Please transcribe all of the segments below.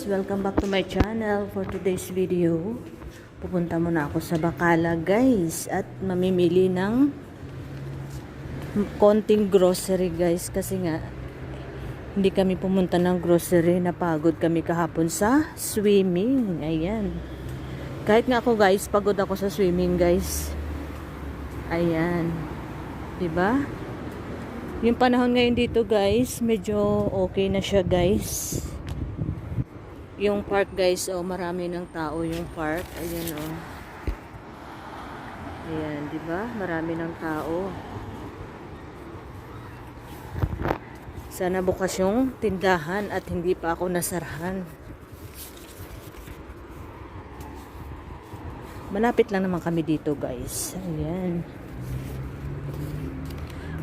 welcome back to my channel. For today's video, pupunta muna ako sa Bacala guys at mamimili ng konting grocery guys, kasi nga hindi kami pumunta ng grocery, napagod kami kahapon sa swimming. Ayan, kahit nga ako guys, pagod ako sa swimming guys. Ayan, diba? Yung panahon ngayon dito guys, medyo okay na siya guys. Yung park guys, oh, marami ng tao yung park. Ayan oh. Ayan, di ba? Marami ng tao. Sana bukas yung tindahan at hindi pa ako nasarahan. Malapit lang naman kami dito guys. Ayan.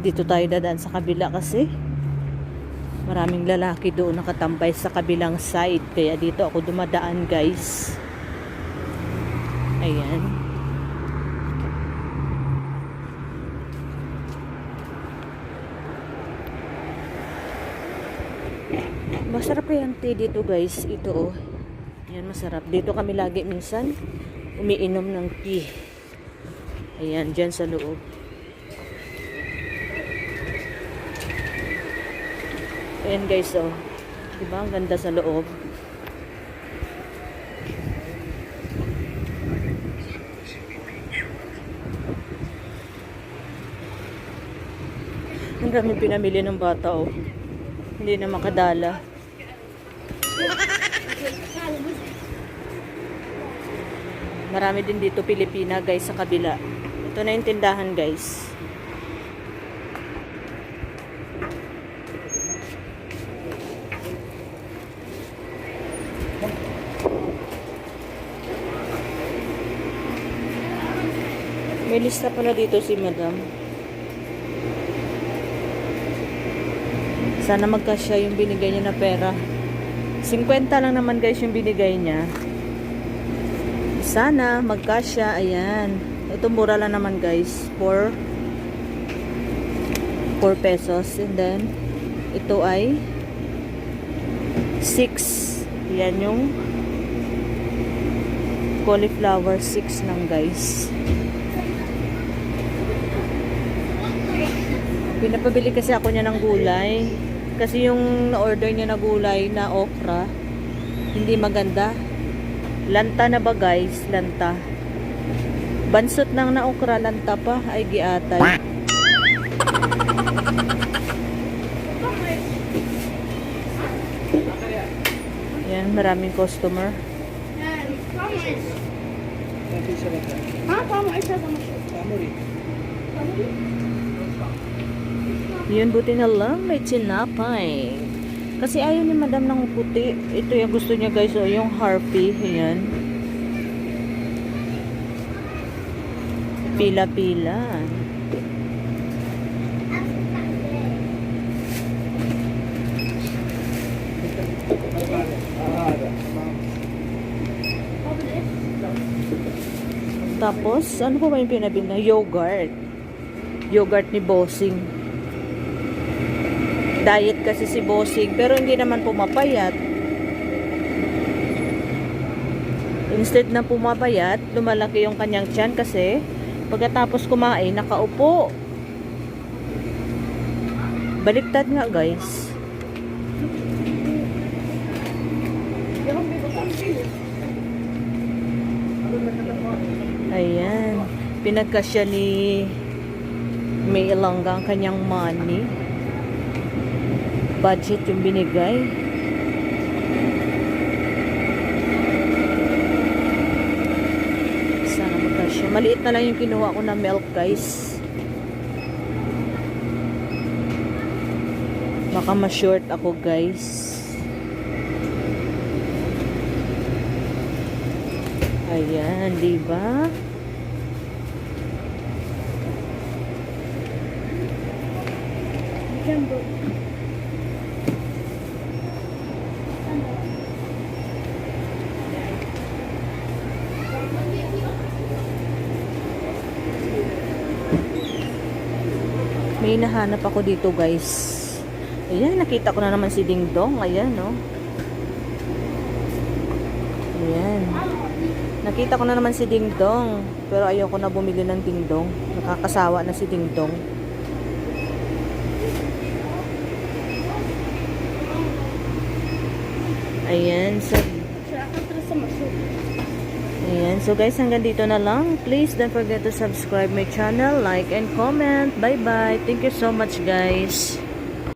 Dito tayo dadaan sa kabila kasi maraming lalaki doon nakatambay sa kabilang side, kaya dito ako dumadaan guys. Ayan. Masarap yung tea dito guys. Ito oh. Ayan, masarap. Dito kami lagi minsan umiinom ng tea. Ayan, dyan sa loob. Ayan guys oh. Diba ang ganda sa loob? Ang daming pinamili ng bata oh. Hindi na makadala. Marami din dito Pilipina guys sa kabila. Ito na yung tindahan guys. May lista pala dito si madam. Sana magkasya yung binigay niya na pera. 50 lang naman guys yung binigay niya. Sana magkasya. Ayan. Ito mura lang naman guys. 4 pesos. And then ito ay 6. Yan yung cauliflower, 6 lang guys. Pinapabili kasi ako niya ng gulay. Kasi yung na-order niya na gulay na okra, hindi maganda. Lanta na ba guys? Lanta. Bansot nang na okra, lanta pa. Ay giatay. Yan, maraming customer. Yun, buti na lang may tinapay. Kasi ayaw ni madam ng puti. Ito yung gusto niya guys, oh, yung harpy. Ayan. Pila-pila. Tapos, ano pa ba yung pinabili na? Yogurt. Yogurt ni Bossing. Diet kasi si Bossing, pero hindi naman pumapayat. Instead na pumapayat, lumalaki yung kanyang tiyan kasi pagkatapos kumain, nakaupo. Baliktad nga guys. Ayan, pinagkasya ni May Ilongga ang kanyang money. Budget yung binigay. Sana magkasya. Maliit na lang yung kinuha ko na milk guys. Baka ma-short ako guys. Ayan, diba? Jumbo. May nahanap ako dito guys. Ayan, nakita ko na naman si Ding Dong. Ayan, no. Ayan. Nakita ko na naman si Ding Dong. Pero ayoko na bumili ng Ding Dong. Nakakasawa na si Ding Dong. Ayan. So guys, hanggang dito na lang. Please don't forget to subscribe my channel, like and comment. Bye bye. Thank you so much guys.